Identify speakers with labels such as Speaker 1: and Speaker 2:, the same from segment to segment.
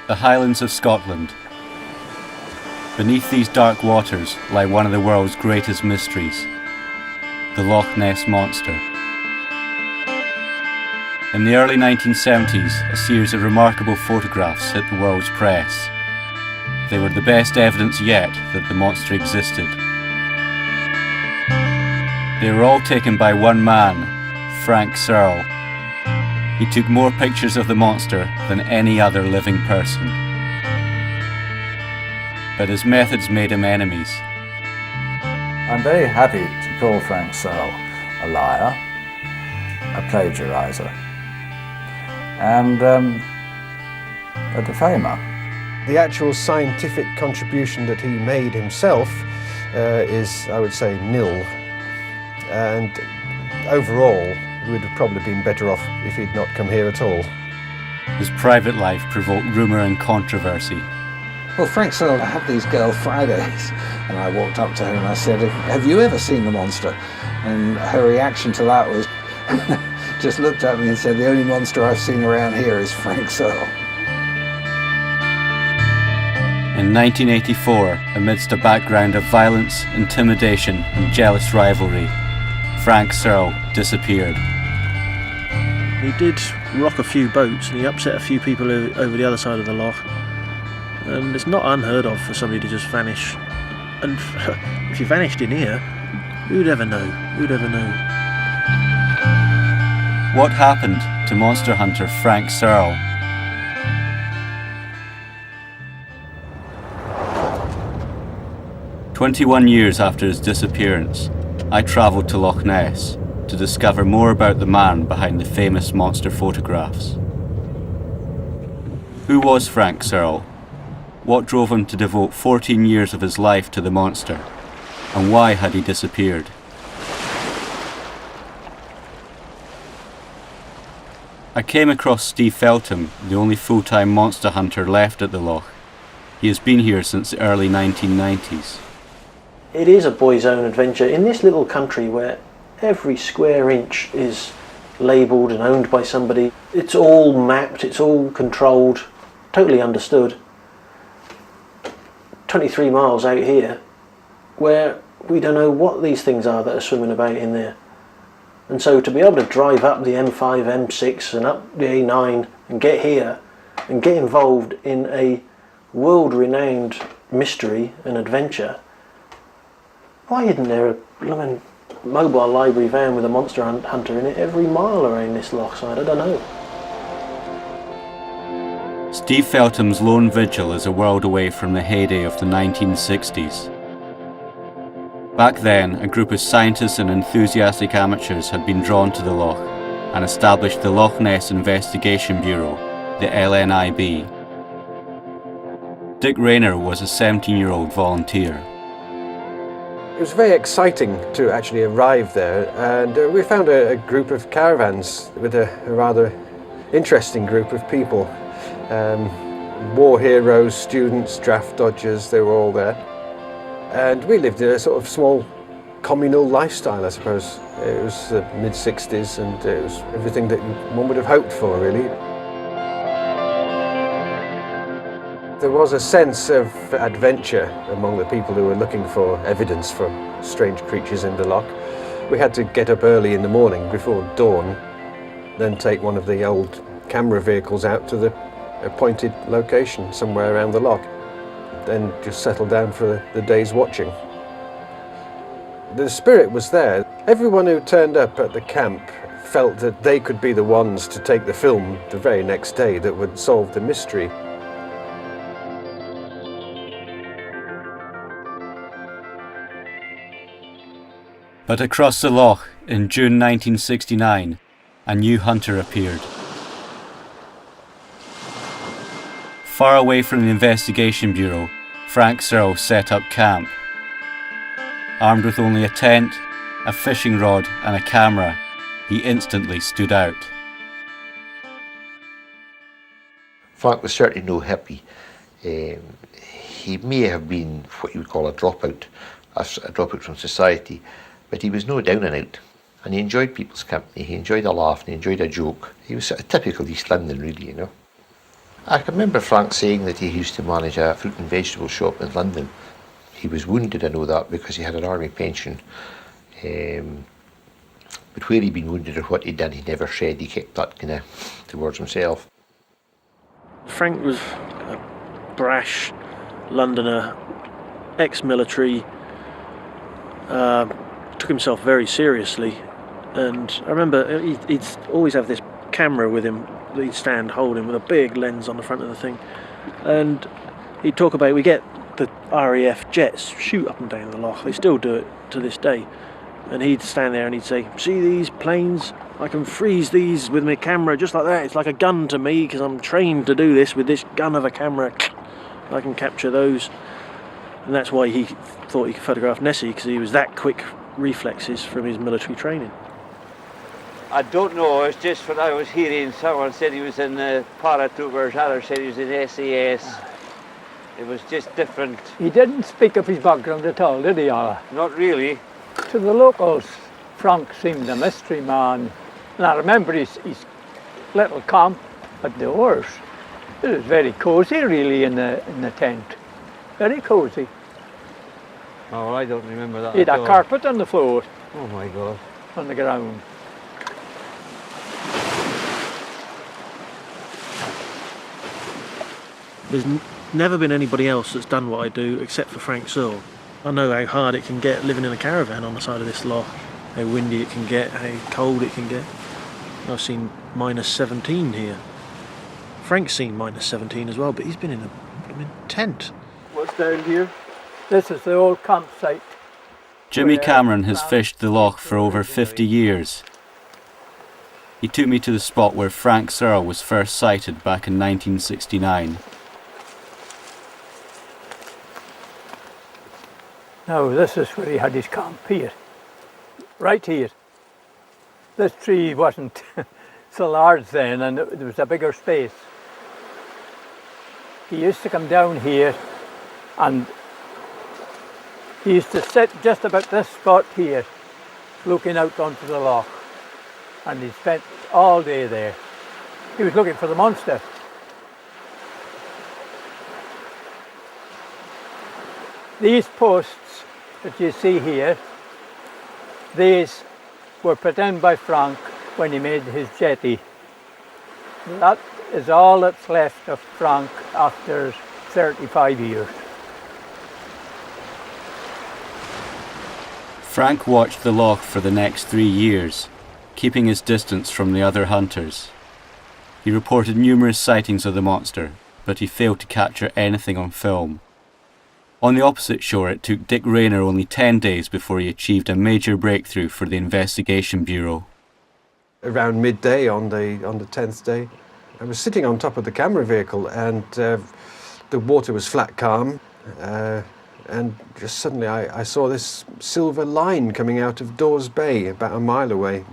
Speaker 1: The Highlands of Scotland. Beneath these dark waters lie one of the world's greatest mysteries, the Loch Ness Monster. In the early 1970s, a series of remarkable photographs hit the world's press. They were the best evidence yet that the monster existed. They were all taken by one man, Frank Searle. He took more pictures of the monster than any other living person. But his methods made him enemies.
Speaker 2: I'm very happy to call Frank Searle a liar, a plagiariser, and a defamer.
Speaker 3: The actual scientific contribution that he made himself is, I would say, nil. And overall, we would have probably been better off if he'd not come here at all.
Speaker 1: His private life provoked rumour and controversy.
Speaker 4: Well, Frank Searle had these girl Fridays, and I walked up to her and I said, "Have you ever seen the monster?" And her reaction to that was, just looked at me and said, "The only monster I've seen around here is Frank Searle."
Speaker 1: In 1984, amidst a background of violence, intimidation and jealous rivalry, Frank Searle disappeared.
Speaker 5: He did rock a few boats and he upset a few people over the other side of the loch. And it's not unheard of for somebody to just vanish. And if you vanished in here, who'd ever know? Who'd ever know?
Speaker 1: What happened to monster hunter Frank Searle? "21 years after his disappearance, I travelled to Loch Ness to discover more about the man behind the famous monster photographs. Who was Frank Searle? What drove him to devote 14 years of his life to the monster? And why had he disappeared? I came across Steve Feltham, the only full-time monster hunter left at the Loch. He has been here since the early 1990s.
Speaker 5: It is a boy's own adventure in this little country where every square inch is labelled and owned by somebody. It's all mapped, it's all controlled, totally understood. 23 miles out here where we don't know what these things are that are swimming about in there. And so to be able to drive up the M5, M6 and up the A9 and get here and get involved in a world-renowned mystery and adventure, why isn't there a blooming mobile library van with a monster hunter in it every mile around this loch side? I don't know.
Speaker 1: Steve Feltham's lone vigil is a world away from the heyday of the 1960s. Back then, a group of scientists and enthusiastic amateurs had been drawn to the Loch and established the Loch Ness Investigation Bureau, the LNIB. Dick Rayner was a 17-year-old volunteer.
Speaker 3: It was very exciting to actually arrive there, and we found a group of caravans with a rather interesting group of people. War heroes, students, draft dodgers, they were all there. And we lived in a sort of small communal lifestyle, I suppose. It was the mid-60s and it was everything that one would have hoped for, really. There was a sense of adventure among the people who were looking for evidence for strange creatures in the loch. We had to get up early in the morning before dawn, then take one of the old camera vehicles out to the appointed location somewhere around the loch, then just settle down for the day's watching. The spirit was there. Everyone who turned up at the camp felt that they could be the ones to take the film the very next day that would solve the mystery.
Speaker 1: But across the Loch, in June 1969, a new hunter appeared. Far away from the Investigation Bureau, Frank Searle set up camp. Armed with only a tent, a fishing rod and a camera, he instantly stood out.
Speaker 6: Frank was certainly no hippie. He may have been what you would call a dropout from society, but he was no down and out. And he enjoyed people's company, he enjoyed a laugh, and he enjoyed a joke. He was sort of typical East London, really, you know. I can remember Frank saying that he used to manage a fruit and vegetable shop in London. He was wounded, I know that, because he had an army pension. But where he'd been wounded or what he'd done, he never said. He kept that kind of towards himself.
Speaker 5: Frank was a brash Londoner, ex-military, took himself very seriously, and I remember he'd always have this camera with him that he'd stand holding with a big lens on the front of the thing, and he'd talk about, we get the RAF jets shoot up and down the Loch, they still do it to this day, and he'd stand there and he'd say, see these planes, I can freeze these with my camera just like that, it's like a gun to me because I'm trained to do this with this gun of a camera, I can capture those. And that's why he thought he could photograph Nessie, because he was that quick reflexes from his military training.
Speaker 7: I don't know, it's just what I was hearing. Someone said he was in the paratroopers, others said he was in SAS. It was just different.
Speaker 8: He didn't speak of his background at all, did he, Ola?
Speaker 7: Not really.
Speaker 8: To the locals, Frank seemed a mystery man. And I remember his little camp at the Oars. It was very cosy, really, in the tent. Very cosy.
Speaker 7: Oh, I don't remember that.
Speaker 8: He had a carpet on the floor.
Speaker 7: Oh my God.
Speaker 8: On the ground.
Speaker 5: There's never been anybody else that's done what I do except for Frank Searle. I know how hard it can get living in a caravan on the side of this loch, how windy it can get, how cold it can get. I've seen minus 17 here. Frank's seen minus 17 as well, but he's been in a tent.
Speaker 8: What's down here? This is the old campsite.
Speaker 1: Jimmy Cameron has fished the loch for over 50 years. He took me to the spot where Frank Searle was first sighted back in 1969.
Speaker 8: Now this is where he had his camp here. Right here. This tree wasn't so large then, and there was a bigger space. He used to come down here and he used to sit just about this spot here, looking out onto the loch, and he spent all day there. He was looking for the monster. These posts that you see here, these were put in by Frank when he made his jetty. That is all that's left of Frank after 35 years.
Speaker 1: Frank watched the loch for the next 3 years, keeping his distance from the other hunters. He reported numerous sightings of the monster, but he failed to capture anything on film. On the opposite shore, it took Dick Rayner only 10 days before he achieved a major breakthrough for the Investigation Bureau.
Speaker 3: Around midday on the 10th day, I was sitting on top of the camera vehicle, and the water was flat calm, and just suddenly I saw this silver line coming out of Dawes Bay about a mile away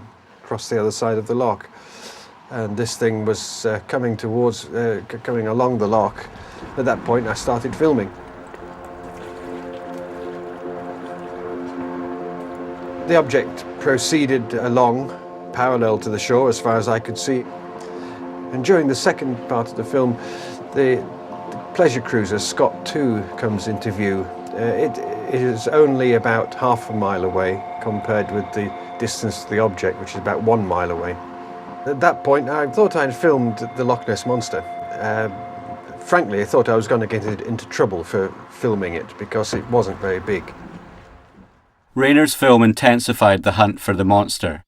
Speaker 3: across the other side of the loch, and this thing was coming along the loch. At that point I started filming. The object proceeded along parallel to the shore as far as I could see, and during the second part of the film the pleasure cruiser Scott 2 comes into view. It is only about half a mile away compared with the distance to the object, which is about 1 mile away. At that point I thought I'd filmed the Loch Ness Monster. Frankly, I thought I was going to get into trouble for filming it because it wasn't very big.
Speaker 1: Rayner's film intensified the hunt for the monster.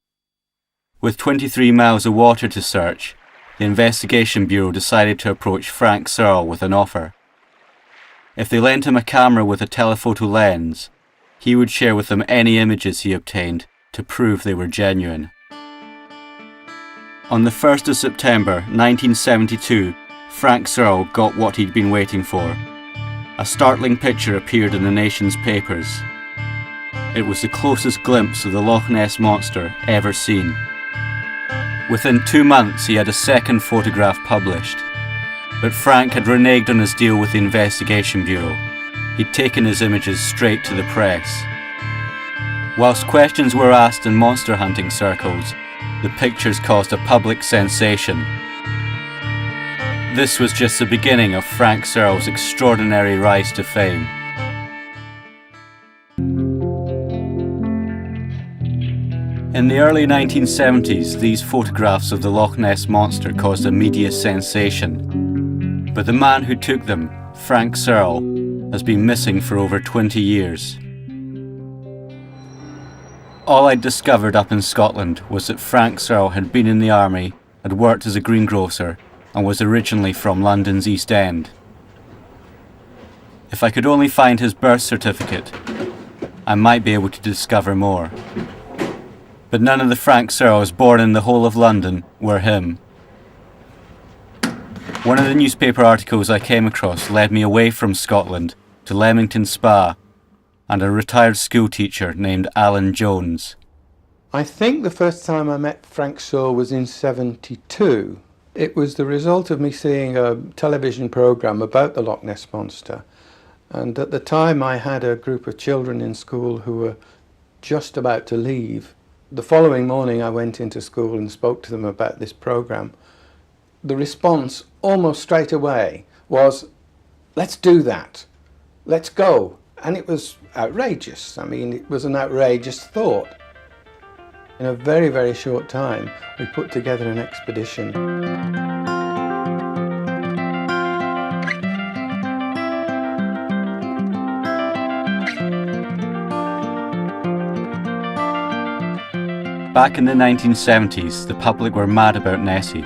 Speaker 1: With 23 miles of water to search, the Investigation Bureau decided to approach Frank Searle with an offer. If they lent him a camera with a telephoto lens, he would share with them any images he obtained to prove they were genuine. On the 1st of September 1972, Frank Searle got what he'd been waiting for. A startling picture appeared in the nation's papers. It was the closest glimpse of the Loch Ness Monster ever seen. Within 2 months he had a second photograph published, but Frank had reneged on his deal with the Investigation Bureau. He'd taken his images straight to the press. Whilst questions were asked in monster hunting circles, the pictures caused a public sensation. This was just the beginning of Frank Searle's extraordinary rise to fame. In the early 1970s, these photographs of the Loch Ness Monster caused a media sensation. But the man who took them, Frank Searle, has been missing for over 20 years. All I'd discovered up in Scotland was that Frank Searle had been in the army, had worked as a greengrocer, and was originally from London's East End. If I could only find his birth certificate, I might be able to discover more. But none of the Frank Searles born in the whole of London were him. One of the newspaper articles I came across led me away from Scotland to Leamington Spa and a retired schoolteacher named Alan Jones.
Speaker 9: I think the first time I met Frank Searle was in '72. It was the result of me seeing a television programme about the Loch Ness Monster. And at the time I had a group of children in school who were just about to leave. The following morning I went into school and spoke to them about this programme. The response almost straight away was, let's do that, let's go. And it was outrageous. I mean, it was an outrageous thought. In a very, very short time, we put together an expedition.
Speaker 1: Back in the 1970s, the public were mad about Nessie.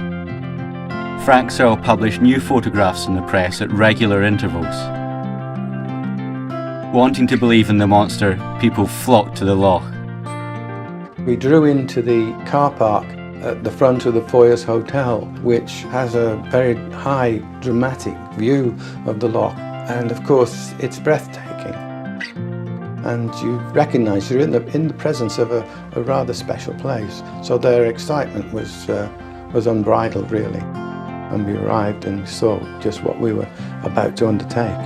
Speaker 1: Frank Searle published new photographs in the press at regular intervals. Wanting to believe in the monster, people flocked to the Loch.
Speaker 9: We drew into the car park at the front of the Foyers Hotel, which has a very high, dramatic view of the Loch, and of course it's breathtaking. And you recognise you're in the presence of a rather special place. So their excitement was unbridled, really. And we arrived and we saw just what we were about to undertake.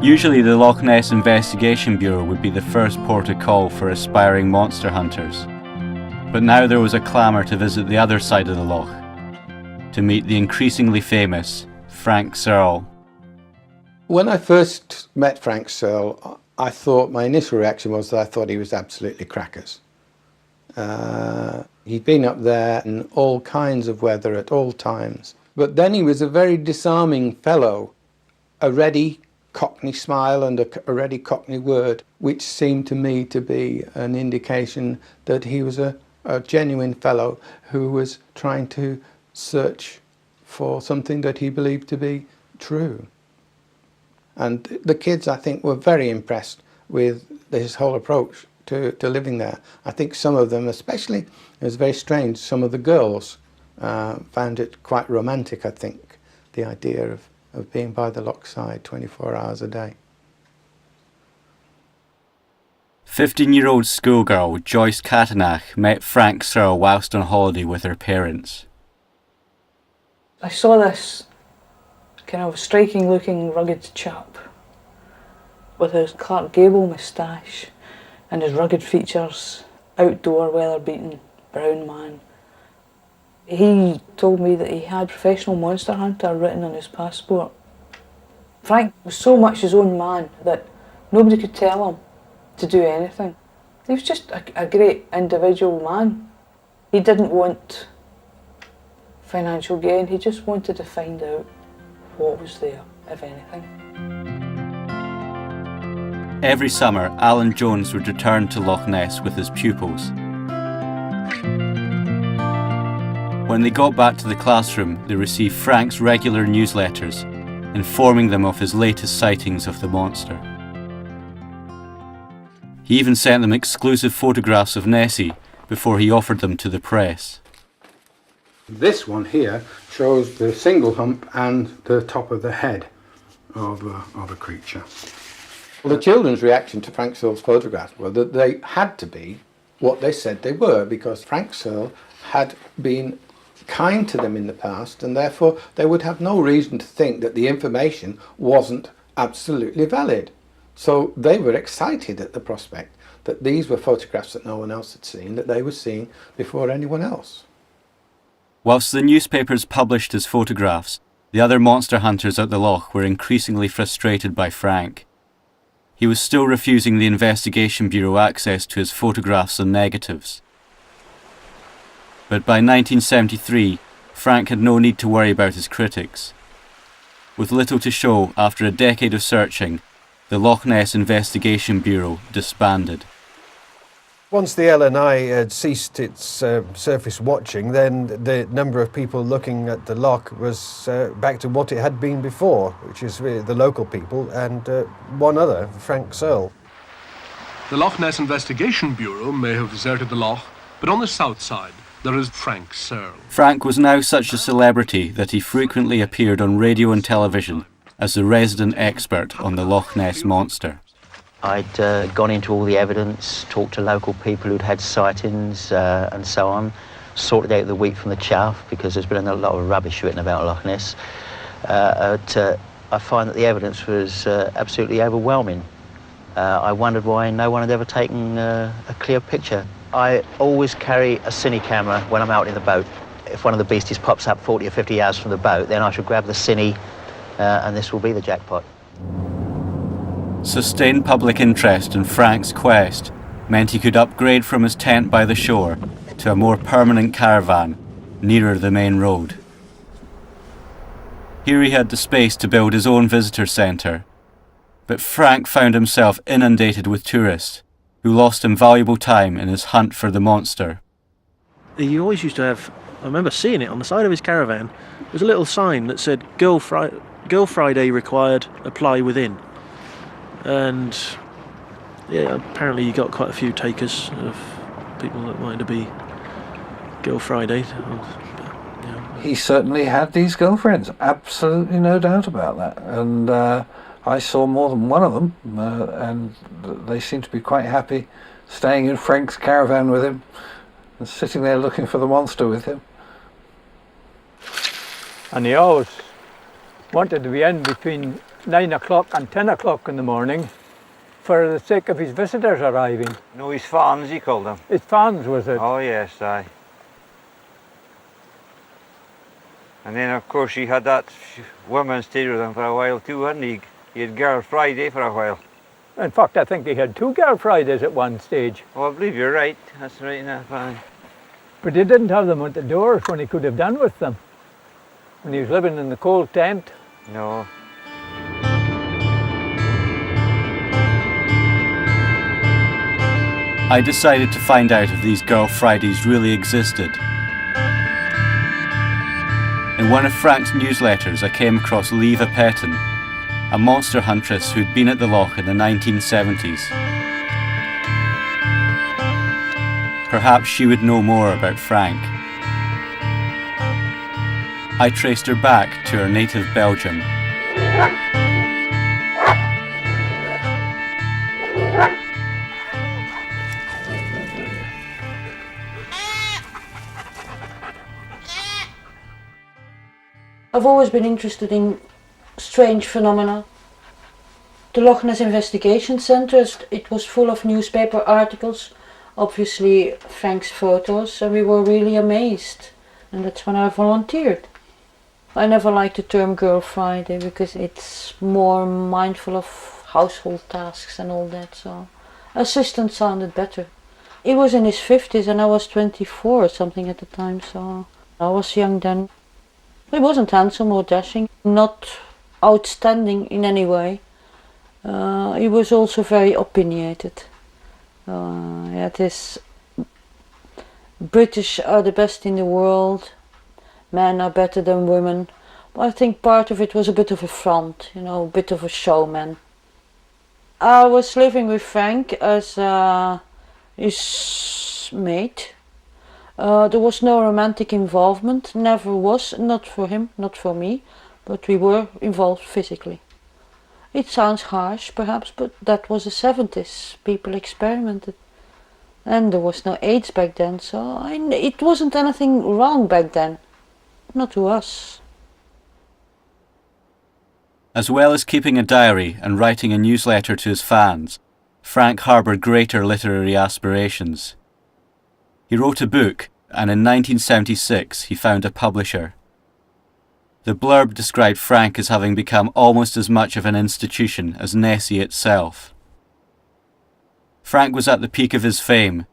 Speaker 1: Usually the Loch Ness Investigation Bureau would be the first port of call for aspiring monster hunters. But now there was a clamour to visit the other side of the Loch, to meet the increasingly famous Frank Searle.
Speaker 9: When I first met Frank Searle, I thought, my initial reaction was that I thought he was absolutely crackers. He'd been up there in all kinds of weather at all times. But then he was a very disarming fellow, a ready Cockney smile and a ready Cockney word, which seemed to me to be an indication that he was a genuine fellow who was trying to search for something that he believed to be true. And the kids, I think, were very impressed with his whole approach to living there. I think some of them, especially, it was very strange, some of the girls found it quite romantic, I think, the idea of being by the loch side 24 hours a day.
Speaker 1: 15-year-old schoolgirl Joyce Catanach met Frank Searle whilst on holiday with her parents.
Speaker 10: I saw this kind of striking looking rugged chap with his Clark Gable moustache and his rugged features, outdoor, weather-beaten, brown man. He told me that he had professional monster hunter written on his passport. Frank was so much his own man that nobody could tell him to do anything. He was just a great individual man. He didn't want financial gain, he just wanted to find out what was there, if anything.
Speaker 1: Every summer, Alan Jones would return to Loch Ness with his pupils. When they got back to the classroom, they received Frank's regular newsletters, informing them of his latest sightings of the monster. He even sent them exclusive photographs of Nessie before he offered them to the press.
Speaker 9: This one here shows the single hump and the top of the head of a creature. Well, the children's reaction to Frank Searle's photographs were that they had to be what they said they were, because Frank Searle had been kind to them in the past, and therefore they would have no reason to think that the information wasn't absolutely valid. So they were excited at the prospect that these were photographs that no one else had seen, that they were seeing before anyone else.
Speaker 1: Whilst the newspapers published his photographs, the other monster hunters at the Loch were increasingly frustrated by Frank. He was still refusing the Investigation Bureau access to his photographs and negatives. But by 1973, Frank had no need to worry about his critics. With little to show after a decade of searching, the Loch Ness Investigation Bureau disbanded.
Speaker 3: Once the LNI had ceased its surface watching, then the number of people looking at the loch was back to what it had been before, which is the local people and one other, Frank Searle.
Speaker 11: The Loch Ness Investigation Bureau may have deserted the loch, but on the south side there is Frank Searle.
Speaker 1: Frank was now such a celebrity that he frequently appeared on radio and television as the resident expert on the Loch Ness Monster.
Speaker 12: I'd gone into all the evidence, talked to local people who'd had sightings and so on, sorted out the wheat from the chaff because there's been a lot of rubbish written about Loch Ness. I find that the evidence was absolutely overwhelming. I wondered why no one had ever taken a clear picture. I always carry a cine camera when I'm out in the boat. If one of the beasties pops up 40 or 50 yards from the boat, then I should grab the cine and this will be the jackpot.
Speaker 1: Sustained public interest in Frank's quest meant he could upgrade from his tent by the shore to a more permanent caravan nearer the main road. Here he had the space to build his own visitor centre, but Frank found himself inundated with tourists who lost invaluable time in his hunt for the monster.
Speaker 5: He always used to have, I remember seeing it on the side of his caravan, there was a little sign that said Girl Friday required, apply within. And yeah, apparently he got quite a few takers of people that wanted to be Girl Friday.
Speaker 4: He certainly had these girlfriends, absolutely no doubt about that. And I saw more than one of them, and they seemed to be quite happy staying in Frank's caravan with him and sitting there looking for the monster with him.
Speaker 8: And he always wanted to be in between 9 o'clock and 10 o'clock in the morning for the sake of his visitors arriving.
Speaker 7: No, his fans, he called them.
Speaker 8: His fans, was it?
Speaker 7: Oh yes, aye. And then of course he had that woman stayed with him for a while too, hadn't he? He had Girl Friday for a while.
Speaker 8: In fact, I think he had 2 Girl Fridays at one stage.
Speaker 7: Oh, I believe you're right. That's right enough, aye.
Speaker 8: But he didn't have them at the doors when he could have done with them. When he was living in the cold tent.
Speaker 7: No.
Speaker 1: I decided to find out if these Girl Fridays really existed. In one of Frank's newsletters, I came across Leva Petton, a monster huntress who'd been at the Loch in the 1970s. Perhaps she would know more about Frank. I traced her back to her native Belgium.
Speaker 10: I've always been interested in strange phenomena. The Loch Ness Investigation Centre, it was full of newspaper articles, obviously Frank's photos, and we were really amazed. And that's when I volunteered. I never liked the term Girl Friday because it's more mindful of household tasks and all that, so assistant sounded better. He was in his 50s and I was 24 or something at the time, so I was young then. He wasn't handsome or dashing, not outstanding in any way. He was also very opinionated. He had this British are the best in the world, men are better than women. But I think part of it was a bit of a front, you know, a bit of a showman. I was living with Frank as his mate. There was no romantic involvement, never was, not for him, not for me, but we were involved physically. It sounds harsh perhaps, but that was the 70s, people experimented. And there was no AIDS back then, so it wasn't anything wrong back then, not to us.
Speaker 1: As well as keeping a diary and writing a newsletter to his fans, Frank harboured greater literary aspirations. He wrote a book and in 1976 he found a publisher. The blurb described Frank as having become almost as much of an institution as Nessie itself. Frank was at the peak of his fame,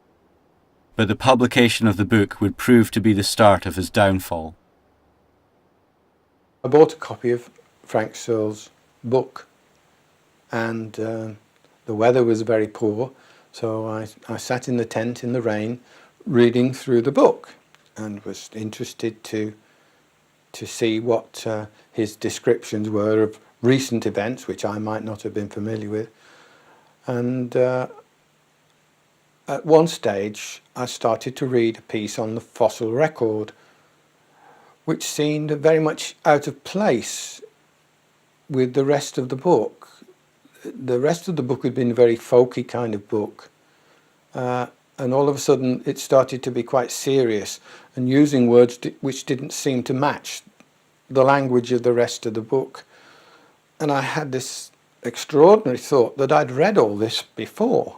Speaker 1: but the publication of the book would prove to be the start of his downfall.
Speaker 9: I bought a copy of Frank Searle's book, and the weather was very poor, so I sat in the tent in the rain reading through the book and was interested to see what his descriptions were of recent events which I might not have been familiar with. And at one stage I started to read a piece on the fossil record, which seemed very much out of place with the rest of the book. The rest of the book had been a very folky kind of book, and all of a sudden it started to be quite serious and using words which didn't seem to match the language of the rest of the book. And I had this extraordinary thought that I'd read all this before.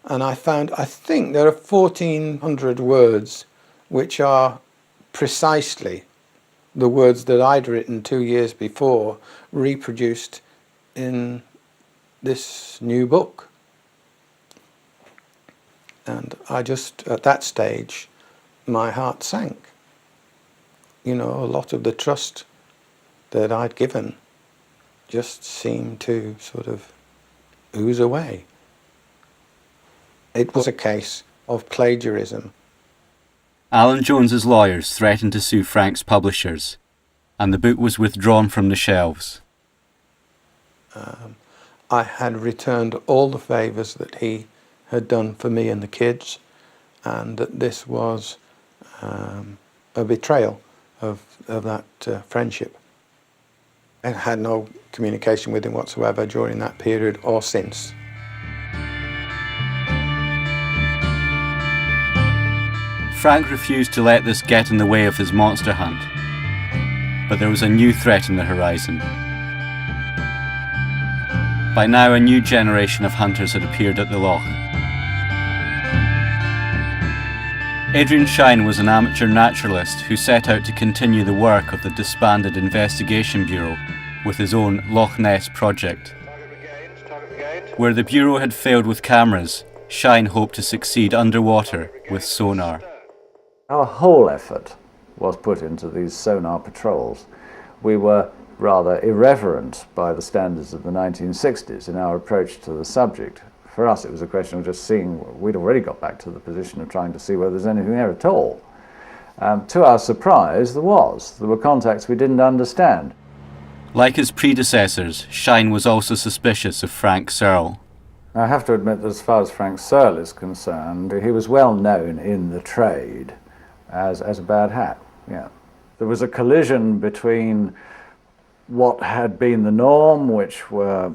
Speaker 9: And I think there are 1,400 words which are precisely the words that I'd written 2 years before, reproduced in this new book. And I just, at that stage, my heart sank. You know, a lot of the trust that I'd given just seemed to sort of ooze away. It was a case of plagiarism.
Speaker 1: Alan Jones's lawyers threatened to sue Frank's publishers, and the book was withdrawn from the shelves.
Speaker 9: I had returned all the favours that he had done for me and the kids, and that this was a betrayal of that friendship. I had no communication with him whatsoever during that period or since.
Speaker 1: Frank refused to let this get in the way of his monster hunt, but there was a new threat on the horizon. By now, a new generation of hunters had appeared at the Loch. Adrian Shine was an amateur naturalist who set out to continue the work of the disbanded Investigation Bureau with his own Loch Ness project. Where the Bureau had failed with cameras, Shine hoped to succeed underwater with sonar.
Speaker 2: Our whole effort was put into these sonar patrols. We were rather irreverent by the standards of the 1960s in our approach to the subject. For us, it was a question of just seeing. We'd already got back to the position of trying to see whether there's anything there at all. To our surprise, there were contacts we didn't understand.
Speaker 1: Like his predecessors, Shine was also suspicious of Frank Searle.
Speaker 2: I have to admit that as far as Frank Searle is concerned, he was well known in the trade as a bad hat. Yeah. There was a collision between what had been the norm, which were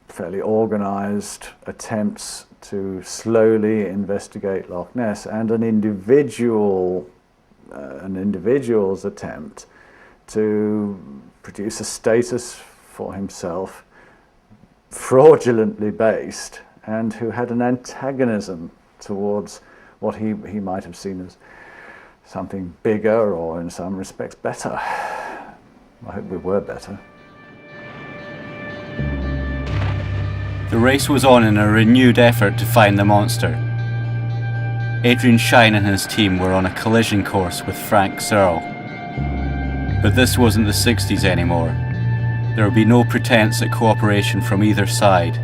Speaker 2: fairly organised attempts to slowly investigate Loch Ness, and an individual's attempt to produce a status for himself, fraudulently based, and who had an antagonism towards what he might have seen as something bigger or in some respects better. I hope we were better.
Speaker 1: The race was on in a renewed effort to find the monster. Adrian Shine and his team were on a collision course with Frank Searle. But this wasn't the 60s anymore. There would be no pretense at cooperation from either side.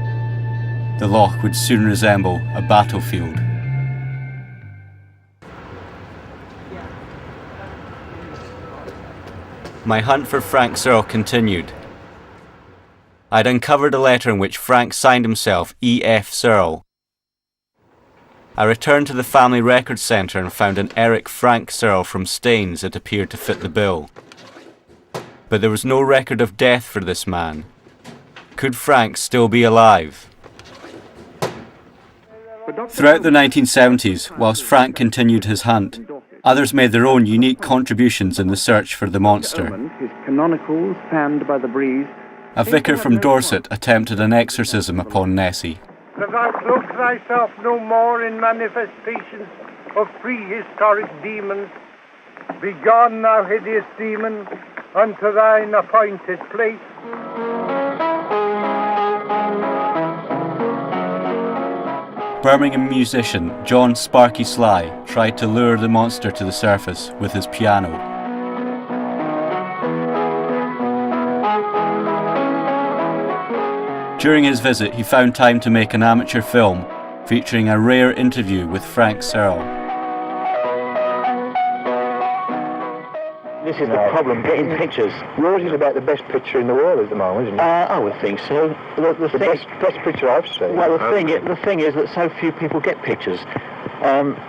Speaker 1: The Loch would soon resemble a battlefield. My hunt for Frank Searle continued. I'd uncovered a letter in which Frank signed himself E.F. Searle. I returned to the family records centre and found an Eric Frank Searle from Staines that appeared to fit the bill. But there was no record of death for this man. Could Frank still be alive? Throughout the 1970s, whilst Frank continued his hunt, others made their own unique contributions in the search for the monster.
Speaker 13: His canonicals fanned by the breeze.
Speaker 1: A vicar from Dorset attempted an exorcism upon Nessie.
Speaker 14: If thou cloak thyself no more in manifestations of prehistoric demons. Begone, thou hideous demon, unto thine appointed place.
Speaker 1: Birmingham musician John Sparky Sly tried to lure the monster to the surface with his piano. During his visit, he found time to make an amateur film featuring a rare interview with Frank Searle.
Speaker 15: This is the problem, getting pictures.
Speaker 16: Yours is about the best picture in the world at the moment, isn't it?
Speaker 15: I would think so. The
Speaker 16: best picture I've seen.
Speaker 15: Well, the thing is that so few people get pictures.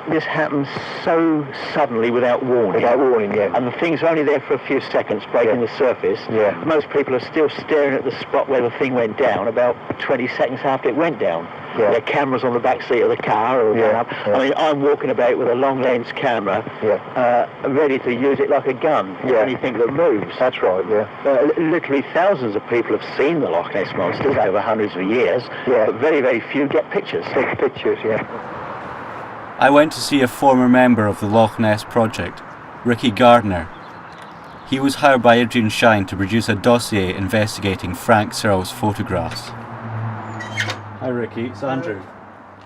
Speaker 15: This happens so suddenly without warning.
Speaker 16: Without warning, yeah.
Speaker 15: And the things are only there for a few seconds, breaking the surface.
Speaker 16: Yeah.
Speaker 15: Most people are still staring at the spot where the thing went down about 20 seconds after it went down.
Speaker 16: Yeah.
Speaker 15: Their cameras on the back seat of the car or up.
Speaker 16: Yeah.
Speaker 15: I mean, I'm walking about with a long lens camera, ready to use it like a gun.
Speaker 16: Yeah.
Speaker 15: Anything that moves.
Speaker 16: That's right, yeah.
Speaker 15: Literally thousands of people have seen the Loch Ness monsters over hundreds of years, but very, very few get pictures.
Speaker 16: Take pictures, yeah.
Speaker 1: I went to see a former member of the Loch Ness project, Ricky Gardner. He was hired by Adrian Shine to produce a dossier investigating Frank Searle's photographs. Hi Ricky, it's Andrew.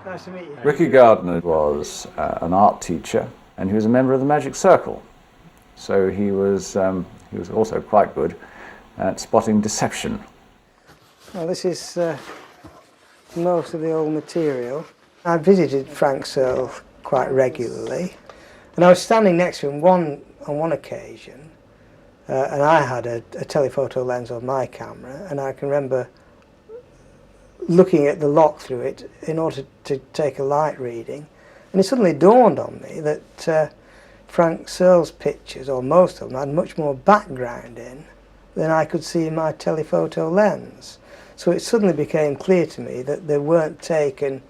Speaker 10: Nice to meet you.
Speaker 2: Ricky Gardner was an art teacher, and he was a member of the Magic Circle. So he was also quite good at spotting deception.
Speaker 17: Well, this is most of the old material. I visited Frank Searle quite regularly, and I was standing next to him on one occasion, and I had a telephoto lens on my camera, and I can remember looking at the lock through it in order to take a light reading, and it suddenly dawned on me that Frank Searle's pictures, or most of them, had much more background in than I could see in my telephoto lens. So it suddenly became clear to me that they weren't taken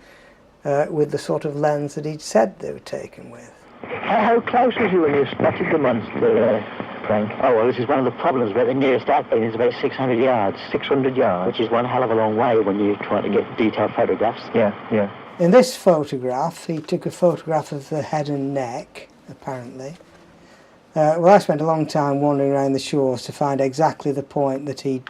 Speaker 17: with the sort of lens that he'd said they were taken with.
Speaker 15: How close was you when you spotted the monster, Frank? Oh, well, this is one of the problems, but the nearest I've been is about 600 yards. 600 yards? Which is one hell of a long way when you're trying to get detailed photographs.
Speaker 16: Yeah, yeah.
Speaker 17: In this photograph, he took a photograph of the head and neck, apparently. Well, I spent a long time wandering around the shores to find exactly the point that he'd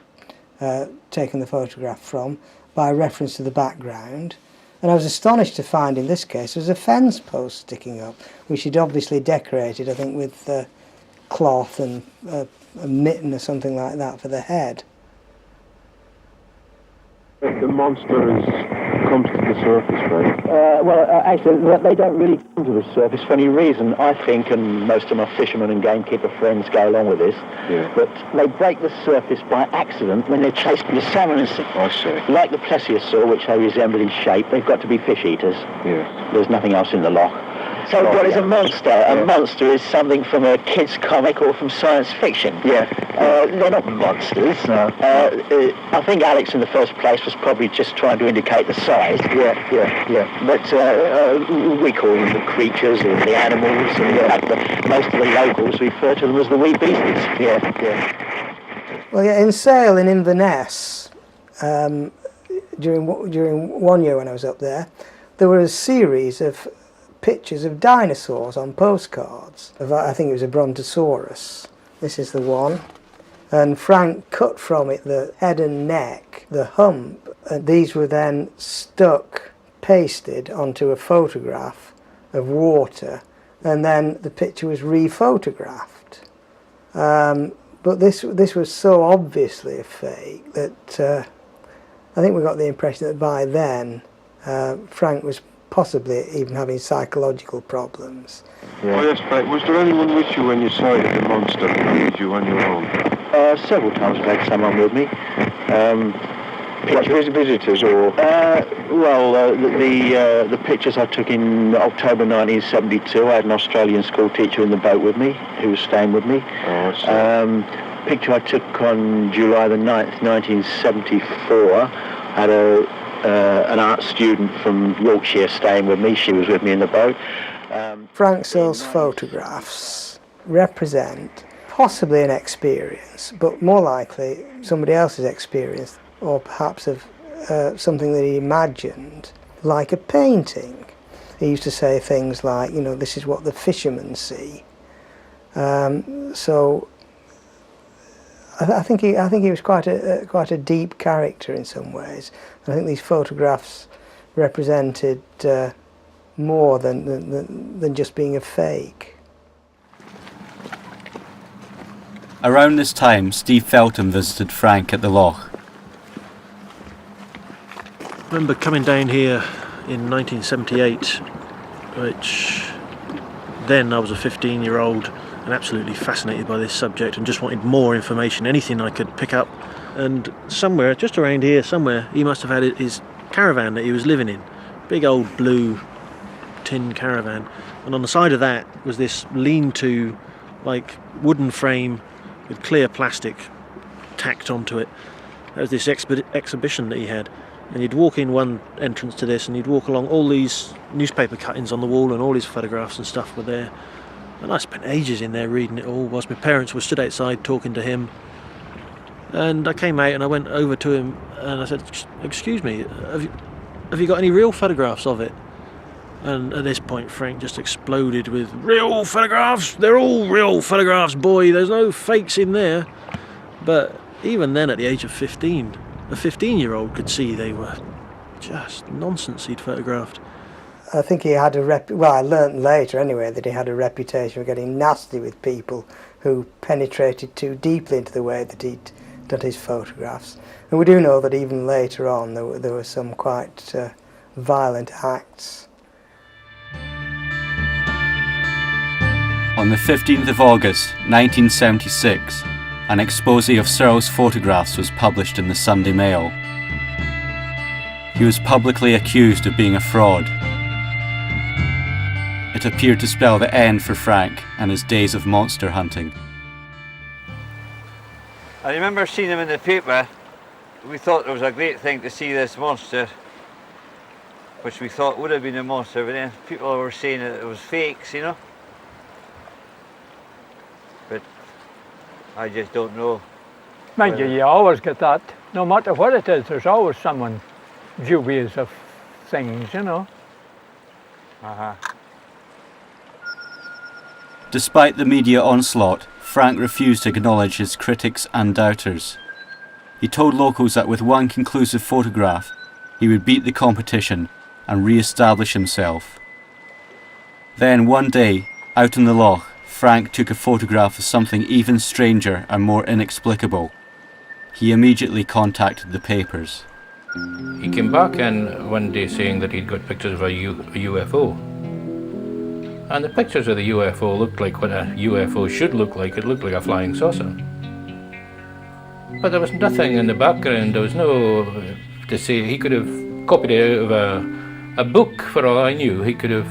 Speaker 17: taken the photograph from by reference to the background. And I was astonished to find in this case there was a fence post sticking up, which he'd obviously decorated, I think, with cloth and a mitten or something like that for the head.
Speaker 16: The monster has come to the surface, right?
Speaker 15: Actually, they don't really come to the surface for any reason, I think, and most of my fishermen and gamekeeper friends go along with this.
Speaker 16: Yeah.
Speaker 15: But they break the surface by accident when they're chasing the salmon.
Speaker 16: I see.
Speaker 15: Like the plesiosaur, which they resemble in shape, they've got to be fish eaters.
Speaker 16: Yeah.
Speaker 15: There's nothing else in the loch. So what is a monster? A monster is something from a kid's comic or from science fiction.
Speaker 16: Yeah.
Speaker 15: They're not monsters.
Speaker 16: No.
Speaker 15: I think Alex in the first place was probably just trying to indicate the size.
Speaker 16: Yeah.
Speaker 15: But we call them the creatures or the animals, and most of the locals refer to them as the wee beasties.
Speaker 16: Yeah.
Speaker 17: Well, yeah, in Searle and in Ness, during one year when I was up there were a series of pictures of dinosaurs on postcards. I think it was a Brontosaurus. This is the one. And Frank cut from it the head and neck, the hump, and these were then pasted onto a photograph of water, and then the picture was re-photographed. But this was so obviously a fake that I think we got the impression that by then Frank was possibly even having psychological problems.
Speaker 16: Yeah. Oh, yes, Frank. Was there anyone with you when you sighted the monster, or did you on your own?
Speaker 15: Several times I've had someone with me.
Speaker 16: Visitors or?
Speaker 15: The pictures I took in October 1972, I had an Australian school teacher in the boat with me, who was staying with me.
Speaker 16: Oh, I see.
Speaker 15: Picture I took on July the 9th, 1974, had an art student from Yorkshire staying with me. She was with me in the boat.
Speaker 17: Frank Searle's photographs represent possibly an experience, but more likely somebody else's experience, or perhaps of something that he imagined, like a painting. he used to say things like, you know, this is what the fishermen see. So I think he was quite a deep character in some ways. I think these photographs represented more than just being a fake.
Speaker 1: Around this time, Steve Feltham visited Frank at the Loch.
Speaker 5: I remember coming down here in 1978, which then I was a 15-year-old and absolutely fascinated by this subject and just wanted more information, anything I could pick up. And somewhere, just around here somewhere, he must have had his caravan that he was living in. Big old blue tin caravan. And on the side of that was this lean-to, like, wooden frame with clear plastic tacked onto it. There was this exhibition that he had, and you'd walk in one entrance to this and you'd walk along, all these newspaper cuttings on the wall and all his photographs and stuff were there, and I spent ages in there reading it all whilst my parents were stood outside talking to him. And I came out and I went over to him and I said, excuse me, have you got any real photographs of it? And at this point Frank just exploded with, real photographs? They're all real photographs, boy, there's no fakes in there. But even then, at the age of 15, a 15-year-old could see they were just nonsense he'd photographed.
Speaker 17: I think he had well, I learnt later anyway that he had a reputation for getting nasty with people who penetrated too deeply into the way that he'd done his photographs. And we do know that even later on there were some quite violent acts.
Speaker 1: On the 15th of August 1976, an exposé of Searle's photographs was published in the Sunday Mail. He was publicly accused of being a fraud. It appeared to spell the end for Frank and his days of monster hunting.
Speaker 7: I remember seeing him in the paper. We thought it was a great thing to see this monster, which we thought would have been a monster, but then people were saying that it was fakes, you know. But I just don't know.
Speaker 8: Mind you always get that. No matter what it is, there's always someone dubious of things, you know.
Speaker 1: Despite the media onslaught, Frank refused to acknowledge his critics and doubters. He told locals that with one conclusive photograph, he would beat the competition and re-establish himself. Then one day, out in the Loch, Frank took a photograph of something even stranger and more inexplicable. He immediately contacted the papers.
Speaker 18: He came back in one day saying that he'd got pictures of a UFO. And the pictures of the UFO looked like what a UFO should look like. It looked like a flying saucer. But there was nothing in the background. There was no to say. He could have copied it out of a book for all I knew. He could have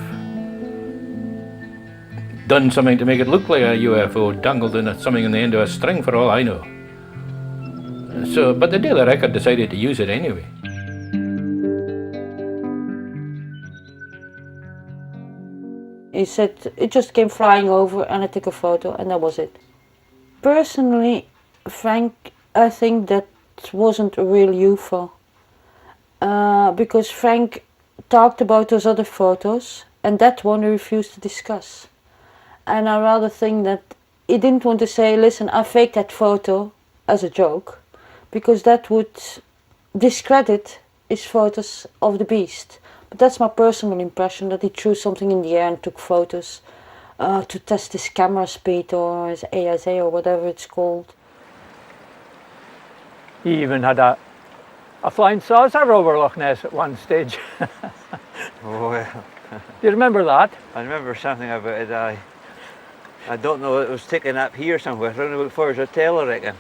Speaker 18: done something to make it look like a UFO, dangled in something in the end of a string for all I know. So, but the Daily Record decided to use it anyway.
Speaker 10: He said it just came flying over and I took a photo and that was it. Personally, Frank, I think that wasn't a real UFO. Because Frank talked about those other photos and that one he refused to discuss. And I rather think that he didn't want to say, listen, I faked that photo as a joke, because that would discredit his photos of the beast. But that's my personal impression, that he threw something in the air and took photos to test his camera speed or his ASA or whatever it's called.
Speaker 8: He even had a flying saucer over Loch Ness at one stage.
Speaker 7: Oh, well.
Speaker 8: Do you remember that?
Speaker 7: I remember something about it. I don't know, it was taken up here somewhere, around about Forge Hotel, I reckon.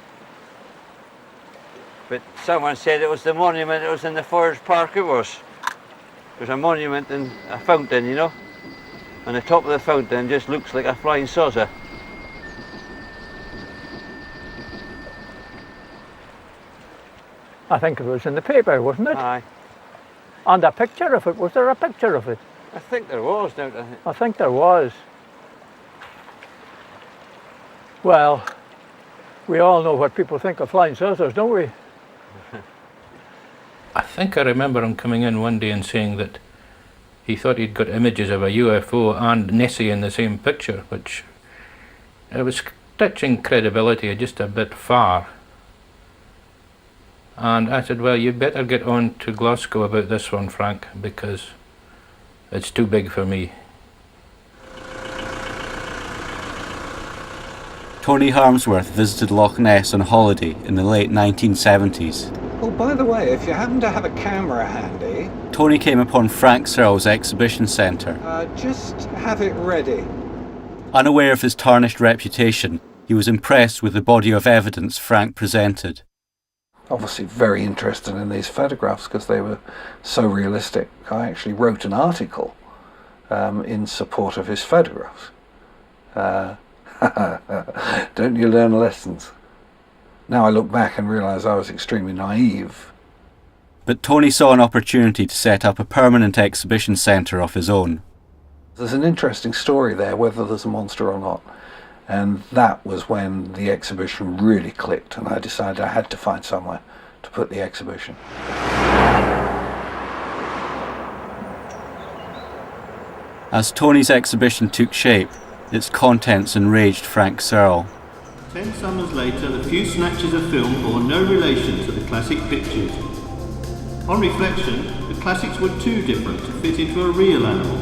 Speaker 7: But someone said it was the monument, it was in the Forge Park, it was. There's a monument and a fountain, you know, and the top of the fountain just looks like a flying saucer.
Speaker 8: I think it was in the paper, wasn't it?
Speaker 7: Aye.
Speaker 8: And a picture of it, was there a picture of it?
Speaker 7: I think there was, don't I?
Speaker 8: I think there was. Well, we all know what people think of flying saucers, don't we?
Speaker 18: I think I remember him coming in one day and saying that He thought he'd got images of a UFO and Nessie in the same picture, which it was stretching credibility just a bit far. And I said, well, you better get on to Glasgow about this one, Frank, because it's too big for me.
Speaker 1: Tony Harmsworth visited Loch Ness on holiday in the late 1970s.
Speaker 4: Oh, by the way, if you happen to have a camera handy,
Speaker 1: Tony came upon Frank Searle's exhibition centre.
Speaker 4: just have it ready.
Speaker 1: Unaware of his tarnished reputation, he was impressed with the body of evidence Frank presented.
Speaker 4: Obviously very interested in these photographs because they were so realistic. I actually wrote an article in support of his photographs. Don't you learn lessons? Now I look back and realise I was extremely naive.
Speaker 1: But Tony saw an opportunity to set up a permanent exhibition centre of his own.
Speaker 4: There's an interesting story there, whether there's a monster or not. And that was when the exhibition really clicked, and I decided I had to find somewhere to put the exhibition.
Speaker 1: As Tony's exhibition took shape, its contents enraged Frank Searle.
Speaker 19: 10 summers later, the few snatches of film bore no relation to the classic pictures. On reflection, the classics were too different to fit into a real animal.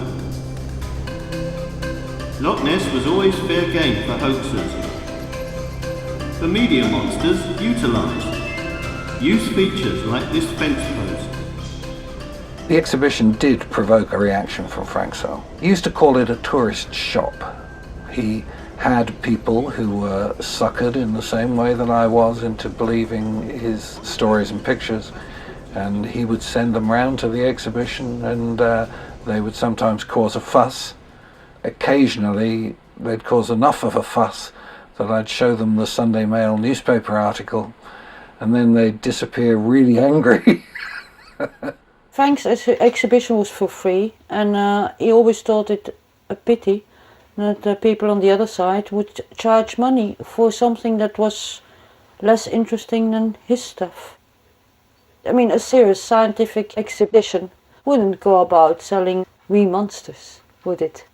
Speaker 19: Loch Ness was always fair game for hoaxers. The media monsters utilised, use features like this fence post.
Speaker 4: The exhibition did provoke a reaction from Frank Searle. He used to call it a tourist shop. He had people who were suckered in the same way that I was into believing his stories and pictures, and he would send them round to the exhibition, and they would sometimes cause a fuss. Occasionally they'd cause enough of a fuss that I'd show them the Sunday Mail newspaper article, and then they'd disappear really angry.
Speaker 10: Frank's exhibition was for free, and he always thought it a pity that people on the other side would charge money for something that was less interesting than his stuff. I mean, a serious scientific exhibition wouldn't go about selling wee monsters, would it?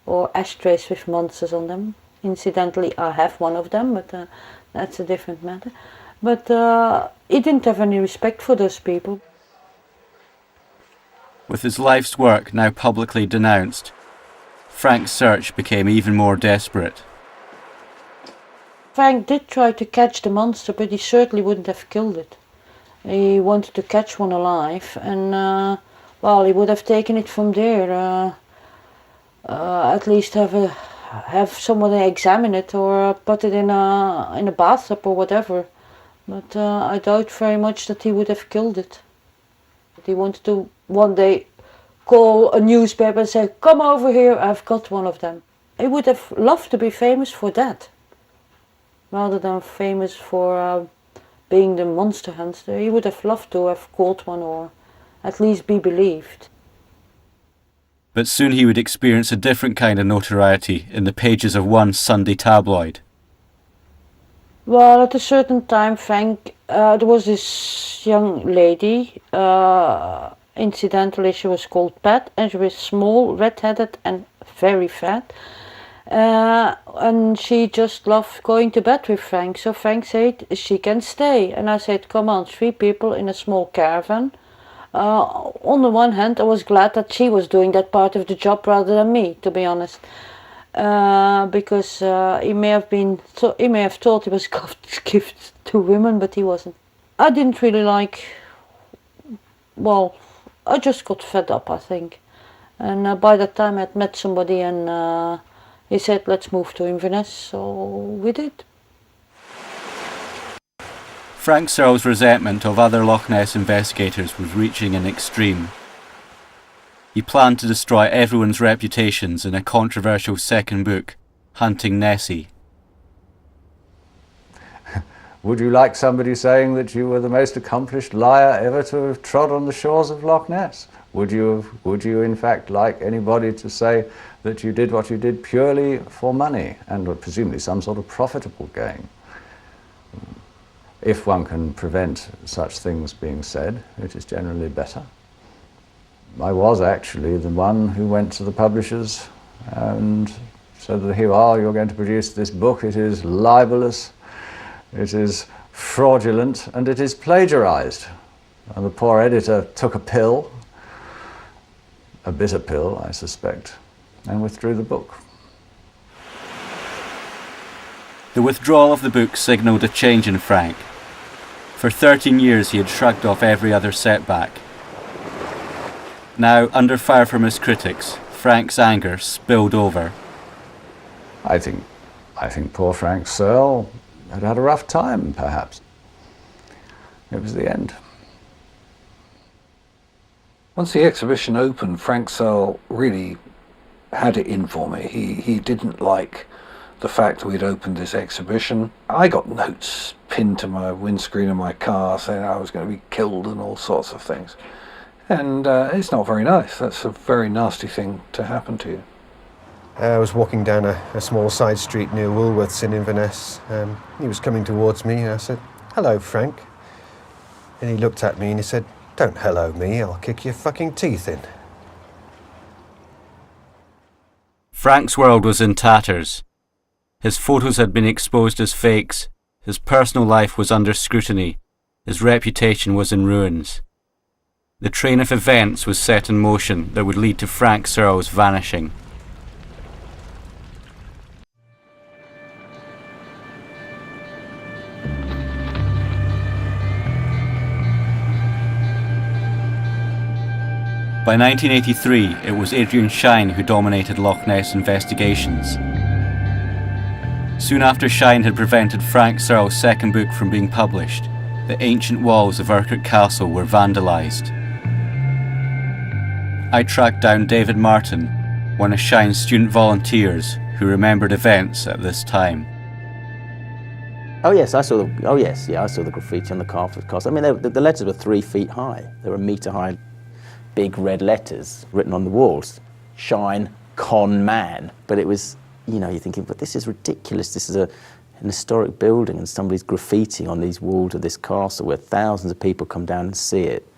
Speaker 10: Or ashtrays with monsters on them. Incidentally, I have one of them, but that's a different matter. But he didn't have any respect for those people.
Speaker 1: With his life's work now publicly denounced, Frank's search became even more desperate.
Speaker 10: Frank did try to catch the monster, but he certainly wouldn't have killed it. He wanted to catch one alive, and well, he would have taken it from there. At least have somebody examine it, or put it in a bathtub or whatever. But I doubt very much that he would have killed it. He wanted to one day call a newspaper and say, "Come over here, I've got one of them." He would have loved to be famous for that, rather than famous for being the monster hunter. He would have loved to have caught one, or at least be believed.
Speaker 1: But soon he would experience a different kind of notoriety in the pages of one Sunday tabloid.
Speaker 10: Well, at a certain time, Frank, there was this young lady, incidentally she was called Pat, and she was small, red-headed and very fat. And she just loved going to bed with Frank, so Frank said she can stay. And I said, come on, 3 people in a small caravan. On the one hand, I was glad that she was doing that part of the job rather than me, to be honest. Because he may have thought he was gifted to women, but he wasn't. I didn't really like, well, I just got fed up, I think. And by that time I'd met somebody, and he said, let's move to Inverness, so we did.
Speaker 1: Frank Searle's resentment of other Loch Ness investigators was reaching an extreme. He planned to destroy everyone's reputations in a controversial second book, Hunting Nessie.
Speaker 2: Would you like somebody saying that you were the most accomplished liar ever to have trod on the shores of Loch Ness? Would you in fact like anybody to say that you did what you did purely for money and presumably some sort of profitable gain? If one can prevent such things being said, it is generally better. I was actually the one who went to the publishers and said that, here you are, you're going to produce this book, it is libelous, it is fraudulent, and it is plagiarized. And the poor editor took a pill, a bitter pill, I suspect, and withdrew the book.
Speaker 1: The withdrawal of the book signalled a change in Frank. For 13 years he had shrugged off every other setback. Now, under fire from his critics, Frank's anger spilled over.
Speaker 2: I think poor Frank Searle had had a rough time, perhaps. It was the end.
Speaker 4: Once the exhibition opened, Frank Searle really had it in for me. He didn't like the fact we'd opened this exhibition. I got notes pinned to my windscreen of my car saying I was going to be killed and all sorts of things. And it's not very nice. That's a very nasty thing to happen to you.
Speaker 3: I was walking down a small side street near Woolworths in Inverness. He was coming towards me and I said, "Hello, Frank." And he looked at me and he said, "Don't hello me, I'll kick your fucking teeth in."
Speaker 1: Frank's world was in tatters. His photos had been exposed as fakes, his personal life was under scrutiny, his reputation was in ruins. The train of events was set in motion that would lead to Frank Searle's vanishing. By 1983, it was Adrian Shine who dominated Loch Ness investigations. Soon after Shine had prevented Frank Searle's second book from being published, the ancient walls of Urquhart Castle were vandalised. I tracked down David Martin, one of Shine's student volunteers who remembered events at this time.
Speaker 20: Oh yes, I saw the graffiti on the Carford Castle. I mean, the letters were 3 feet high. They were a metre high, big red letters written on the walls. Shine, con man. But it was, you know, you're thinking, but this is ridiculous. This is an historic building and somebody's graffitiing on these walls of this castle where thousands of people come down and see it.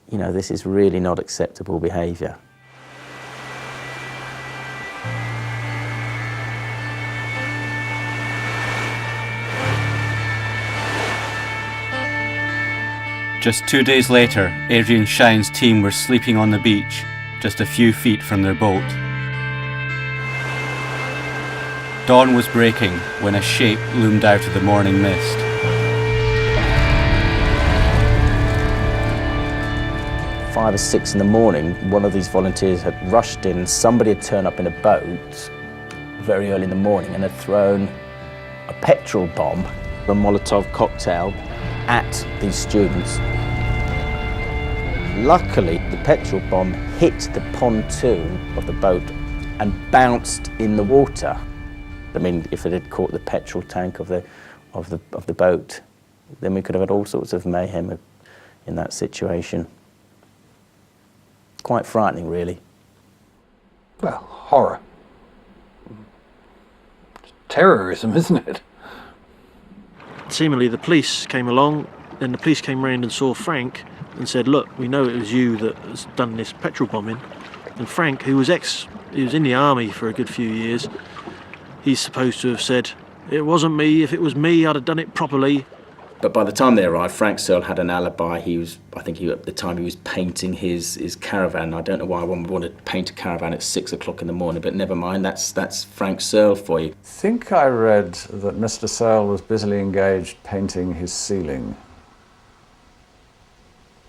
Speaker 20: You know, this is really not acceptable behaviour.
Speaker 1: Just 2 days later, Adrian Shine's team were sleeping on the beach, just a few feet from their boat. Dawn was breaking when a shape loomed out of the morning mist.
Speaker 20: 5 or 6 in the morning, one of these volunteers had rushed in. Somebody had turned up in a boat very early in the morning and had thrown a petrol bomb, a Molotov cocktail, at these students. Luckily, the petrol bomb hit the pontoon of the boat and bounced in the water. I mean, if it had caught the petrol tank of the boat, then we could have had all sorts of mayhem in that situation. Quite frightening, really.
Speaker 4: Well, horror. Terrorism, isn't it?
Speaker 5: Seemingly the police came along, then the police came round and saw Frank and said, "Look, we know it was you that has done this petrol bombing." And Frank, who was in the army for a good few years, he's supposed to have said, "It wasn't me. If it was me, I'd have done it properly."
Speaker 20: But by the time they arrived, Frank Searle had an alibi. At the time he was painting his caravan. I don't know why one would want to paint a caravan at 6 o'clock in the morning, but never mind, that's Frank Searle for you.
Speaker 2: I think I read that Mr. Searle was busily engaged painting his ceiling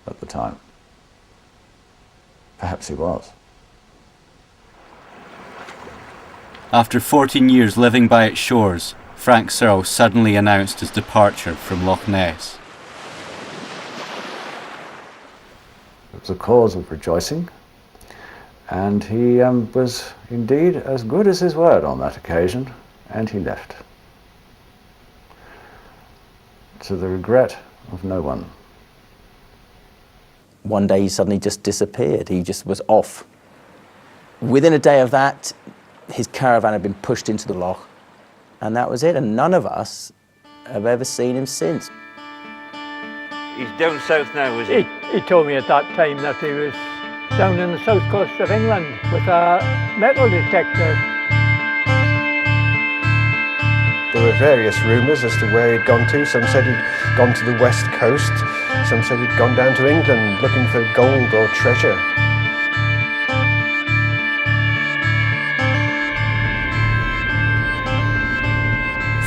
Speaker 2: at the time. Perhaps he was.
Speaker 1: After 14 years living by its shores, Frank Searle suddenly announced his departure from Loch Ness.
Speaker 2: It was a cause of rejoicing, and he was indeed as good as his word on that occasion, and he left. To the regret of no one.
Speaker 20: One day he suddenly just disappeared. He just was off. Within a day of that, his caravan had been pushed into the loch, and that was it, and none of us have ever seen him since.
Speaker 7: He's down south now, is he?
Speaker 8: He told me at that time that he was down in the south coast of England with a metal detector.
Speaker 3: There were various rumours as to where he'd gone to. Some said he'd gone to the west coast. Some said he'd gone down to England looking for gold or treasure.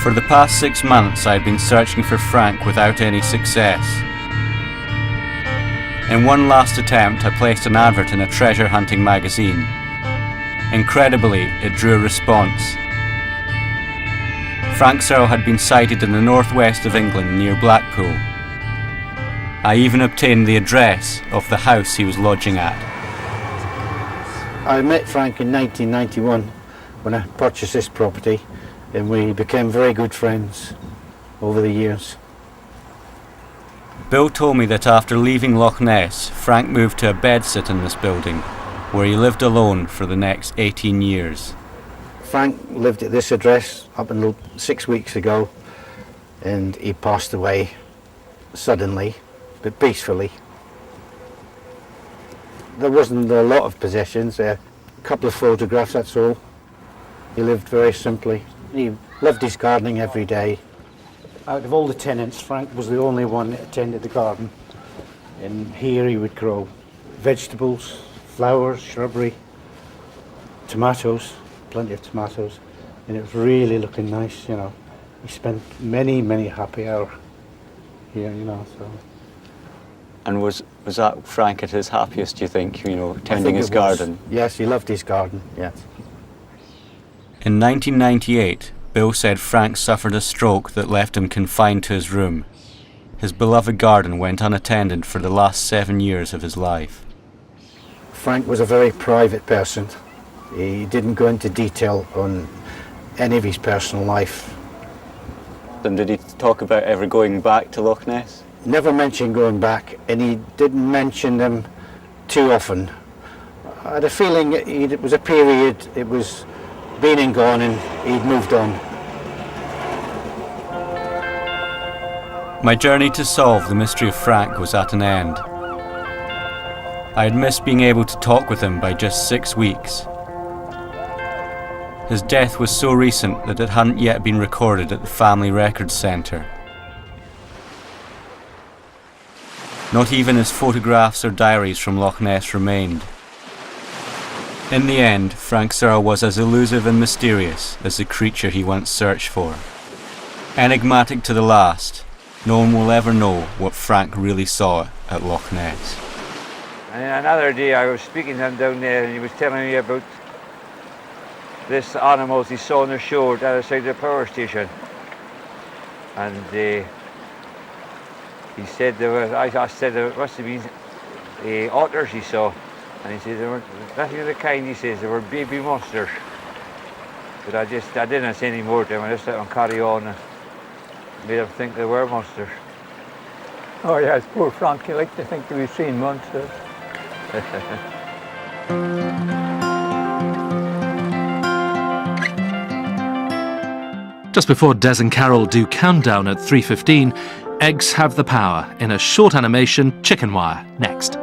Speaker 1: For the past 6 months, I had been searching for Frank without any success. In one last attempt, I placed an advert in a treasure hunting magazine. Incredibly, it drew a response. Frank Searle had been sighted in the northwest of England near Blackpool. I even obtained the address of the house he was lodging at.
Speaker 21: I met Frank in 1991 when I purchased this property, and we became very good friends over the years.
Speaker 1: Bill told me that after leaving Loch Ness, Frank moved to a bedsit in this building, where he lived alone for the next 18 years.
Speaker 21: Frank lived at this address up until 6 weeks ago, and he passed away suddenly, but peacefully. There wasn't a lot of possessions, a couple of photographs, that's all. He lived very simply. He loved his gardening every day. Out of all the tenants, Frank was the only one that attended the garden. And here he would grow vegetables, flowers, shrubbery, tomatoes, plenty of tomatoes. And it was really looking nice, you know. He spent many, many happy hours here, you know, so.
Speaker 1: And was that Frank at his happiest, do you think, you know, tending his garden?
Speaker 21: Yes, he loved his garden, yes.
Speaker 1: In 1998, Bill said Frank suffered a stroke that left him confined to his room. His beloved garden went unattended for the last 7 years of his life.
Speaker 21: Frank was a very private person. He didn't go into detail on any of his personal life.
Speaker 1: And did he talk about ever going back to Loch Ness?
Speaker 21: Never mentioned going back, and he didn't mention them too often. I had a feeling it was a period, it was been and gone, and he'd moved on.
Speaker 1: My journey to solve the mystery of Frank was at an end. I had missed being able to talk with him by just 6 weeks. His death was so recent that it hadn't yet been recorded at the Family Records Centre. Not even his photographs or diaries from Loch Ness remained. In the end, Frank Searle was as elusive and mysterious as the creature he once searched for. Enigmatic to the last, no one will ever know what Frank really saw at Loch Ness.
Speaker 7: And another day I was speaking to him down there, and he was telling me about this animals he saw on the shore the other side of the power station. And he said there were, I said there must have been otters he saw. And he said there were nothing of the kind, he says, there were baby monsters. But I didn't say any more to him, I just let him carry on and made him think there were monsters.
Speaker 8: Oh yes, poor Frank, he liked to think that we've seen monsters.
Speaker 11: Just before Des and Carol do Countdown at 3:15, eggs have the power in a short animation chicken wire next.